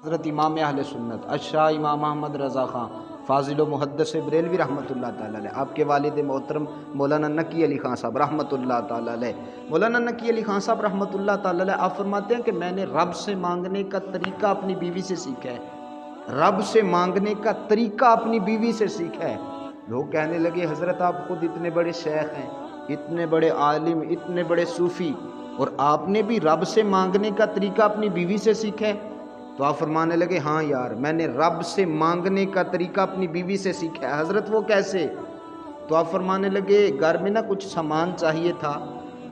حضرت امام اہل سنت اشاہ امام احمد رضا خان فاضل و محدث بریلوی رحمۃ اللہ تعالیٰ علیہ، آپ کے والد محترم مولانا نقی علی خان صاحب رحمۃ اللہ تعالیٰ علیہ، مولانا نقی علی خان صاحب رحمۃ اللہ تعالیٰ علیہ آپ فرماتے ہیں کہ میں نے رب سے مانگنے کا طریقہ اپنی بیوی سے سیکھا ہے، رب سے مانگنے کا طریقہ اپنی بیوی سے سیکھا ہے۔ لوگ کہنے لگے حضرت آپ خود اتنے بڑے شیخ ہیں، اتنے بڑے عالم، اتنے بڑے صوفی، اور آپ نے بھی رب سے مانگنے کا طریقہ اپنی بیوی سے سیکھا ہے؟ تو آپ فرمانے لگے ہاں یار، میں نے رب سے مانگنے کا طریقہ اپنی بیوی سے سیکھا ہے۔ حضرت وہ کیسے؟ تو آپ فرمانے لگے گھر میں نا کچھ سامان چاہیے تھا،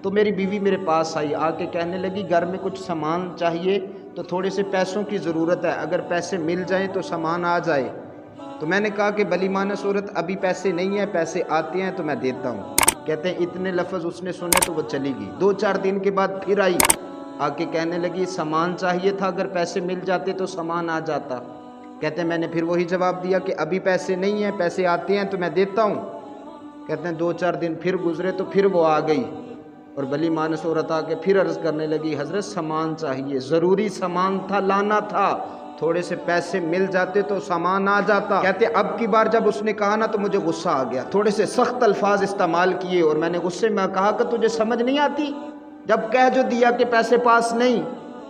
تو میری بیوی میرے پاس آئی، آ کے کہنے لگی گھر میں کچھ سامان چاہیے تو تھوڑے سے پیسوں کی ضرورت ہے، اگر پیسے مل جائیں تو سامان آ جائے۔ تو میں نے کہا کہ بلی معنی صورت ابھی پیسے نہیں ہیں، پیسے آتے ہیں تو میں دیتا ہوں۔ کہتے ہیں اتنے لفظ اس نے سنے تو وہ چلی گئی۔ 2-4 دن کے بعد پھر آئی، آ کے کہنے لگی سامان چاہیے تھا، اگر پیسے مل جاتے تو سامان آ جاتا۔ کہتے ہیں میں نے پھر وہی جواب دیا کہ ابھی پیسے نہیں ہیں، پیسے آتے ہیں تو میں دیتا ہوں۔ کہتے ہیں 2-4 دن پھر گزرے تو پھر وہ آ گئی، اور بلی مانس عورت آ کے پھر عرض کرنے لگی حضرت سامان چاہیے، ضروری سامان تھا، لانا تھا، تھوڑے سے پیسے مل جاتے تو سامان آ جاتا۔ کہتے اب کی بار جب اس نے کہا نا تو مجھے غصہ آ گیا، تھوڑے سے سخت الفاظ استعمال کیے، اور میں نے غصے میں کہا کہ تجھے سمجھ نہیں آتی؟ جب کہہ جو دیا کہ پیسے پاس نہیں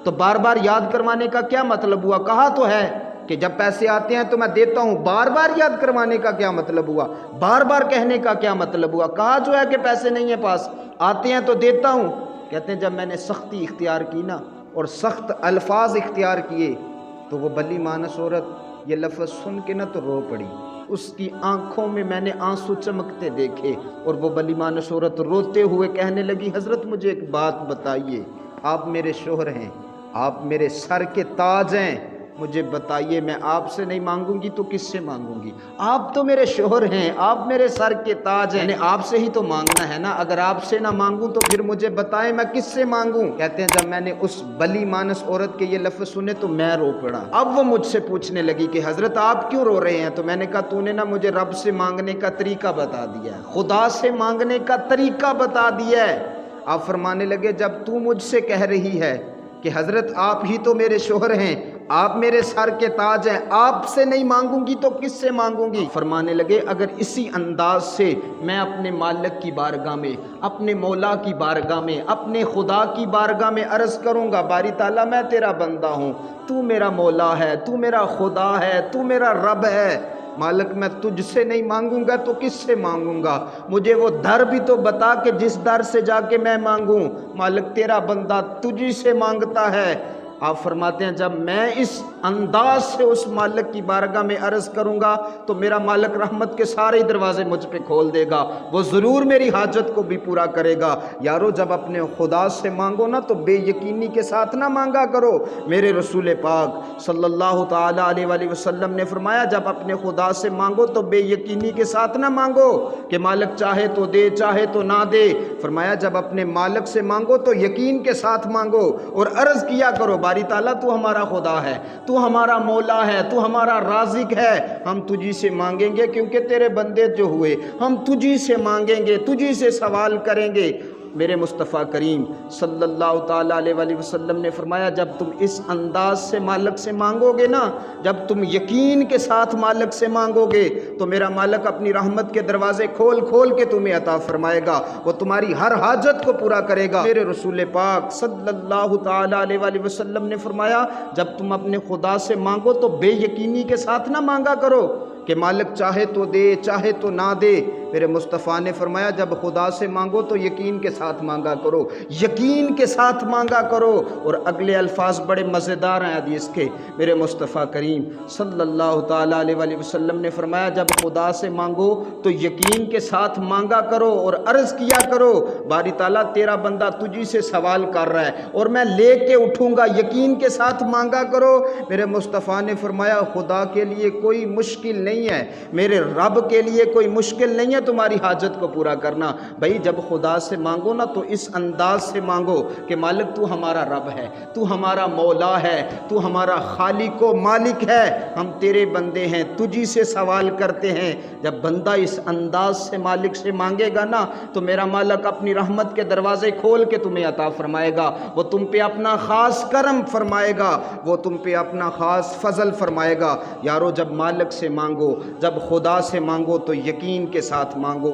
تو بار بار یاد کروانے کا کیا مطلب ہوا؟ کہا تو ہے کہ جب پیسے آتے ہیں تو میں دیتا ہوں، بار بار یاد کروانے کا کیا مطلب ہوا؟ بار بار کہنے کا کیا مطلب ہوا؟ کہا جو ہے کہ پیسے نہیں ہیں پاس، آتے ہیں تو دیتا ہوں۔ کہتے ہیں جب میں نے سختی اختیار کی نا اور سخت الفاظ اختیار کیے تو وہ بلی مانس عورت یہ لفظ سن کے نا تو رو پڑی، اس کی آنکھوں میں میں نے آنسو چمکتے دیکھے، اور وہ بلی مانس عورت روتے ہوئے کہنے لگی حضرت مجھے ایک بات بتائیے، آپ میرے شوہر ہیں، آپ میرے سر کے تاج ہیں، مجھے بتائیے میں آپ سے نہیں مانگوں گی تو کس سے مانگوں گی؟ آپ تو میرے شوہر ہیں، آپ میرے سر کے تاج ہیں، آپ سے ہی تو مانگنا ہے نا، اگر آپ سے نہ مانگوں تو پھر مجھے بتائیں میں کس سے مانگوں؟ کہتے ہیں جب میں نے اس بلی مانس عورت کے یہ لفظ سنے تو میں رو پڑا۔ اب وہ مجھ سے پوچھنے لگی کہ حضرت آپ کیوں رو رہے ہیں؟ تو میں نے کہا تو نے نا مجھے رب سے مانگنے کا طریقہ بتا دیا ہے، خدا سے مانگنے کا طریقہ بتا دیا ہے۔ آپ فرمانے لگے جب تو مجھ سے کہہ رہی ہے کہ حضرت آپ ہی تو میرے شوہر ہیں، آپ میرے سر کے تاج ہیں، آپ سے نہیں مانگوں گی تو کس سے مانگوں گی؟ فرمانے لگے اگر اسی انداز سے میں اپنے مالک کی بارگاہ میں، اپنے مولا کی بارگاہ میں، اپنے خدا کی بارگاہ میں عرض کروں گا باری تعالیٰ میں تیرا بندہ ہوں، تو میرا مولا ہے، تو میرا خدا ہے، تو میرا رب ہے، مالک میں تجھ سے نہیں مانگوں گا تو کس سے مانگوں گا؟ مجھے وہ در بھی تو بتا کہ جس در سے جا کے میں مانگوں، مالک تیرا بندہ تجھی سے مانگتا ہے۔ آپ فرماتے ہیں جب میں اس انداز سے اس مالک کی بارگاہ میں عرض کروں گا تو میرا مالک رحمت کے سارے دروازے مجھ پہ کھول دے گا، وہ ضرور میری حاجت کو بھی پورا کرے گا۔ یارو جب اپنے خدا سے مانگو نا تو بے یقینی کے ساتھ نہ مانگا کرو۔ میرے رسول پاک صلی اللہ تعالیٰ علیہ وآلہ وسلم نے فرمایا جب اپنے خدا سے مانگو تو بے یقینی کے ساتھ نہ مانگو کہ مالک چاہے تو دے چاہے تو نہ دے، فرمایا جب اپنے مالک سے مانگو تو یقین کے ساتھ مانگو اور عرض کیا کرو باری تعالیٰ تو ہمارا خدا ہے، تو ہمارا مولا ہے، تو ہمارا رازق ہے، ہم تجھی سے مانگیں گے کیونکہ تیرے بندے جو ہوئے، ہم تجھی سے مانگیں گے، تجھی سے سوال کریں گے۔ میرے مصطفیٰ کریم صلی اللہ تعالیٰ علیہ وآلہ وسلم نے فرمایا جب تم اس انداز سے مالک سے مانگو گے نا، جب تم یقین کے ساتھ مالک سے مانگو گے تو میرا مالک اپنی رحمت کے دروازے کھول کھول کے تمہیں عطا فرمائے گا، وہ تمہاری ہر حاجت کو پورا کرے گا۔ میرے رسول پاک صلی اللہ تعالیٰ علیہ وآلہ وسلم نے فرمایا جب تم اپنے خدا سے مانگو تو بے یقینی کے ساتھ نہ مانگا کرو کہ مالک چاہے تو دے چاہے تو نہ دے۔ میرے مصطفیٰ نے فرمایا جب خدا سے مانگو تو یقین کے ساتھ مانگا کرو، یقین کے ساتھ مانگا کرو۔ اور اگلے الفاظ بڑے مزیدار ہیں حدیث کے، میرے مصطفیٰ کریم صلی اللہ تعالیٰ علیہ وآلہ وسلم نے فرمایا جب خدا سے مانگو تو یقین کے ساتھ مانگا کرو اور عرض کیا کرو باری تعالیٰ تیرا بندہ تجھی سے سوال کر رہا ہے اور میں لے کے اٹھوں گا، یقین کے ساتھ مانگا کرو۔ میرے مصطفیٰ نے فرمایا خدا کے لیے کوئی مشکل نہیں ہے، میرے رب کے لیے کوئی مشکل نہیں ہے ہے تمہاری حاجت کو پورا کرنا۔ بھائی جب خدا سے مانگو نا تو اس انداز سے مانگو کہ مالک تو ہمارا رب ہے، تو ہمارا مولا ہے، تو ہمارا خالق و مالک ہے، ہم تیرے بندے ہیں، تجھی سے سوال کرتے ہیں۔ جب بندہ اس انداز سے مالک سے مانگے گا نا تو میرا مالک اپنی رحمت کے دروازے کھول کے تمہیں عطا فرمائے گا، وہ تم پہ اپنا خاص کرم فرمائے گا، وہ تم پہ اپنا خاص فضل فرمائے گا۔ یارو جب مالک سے مانگو، جب خدا سے مانگو تو یقین کے ساتھ مانگو۔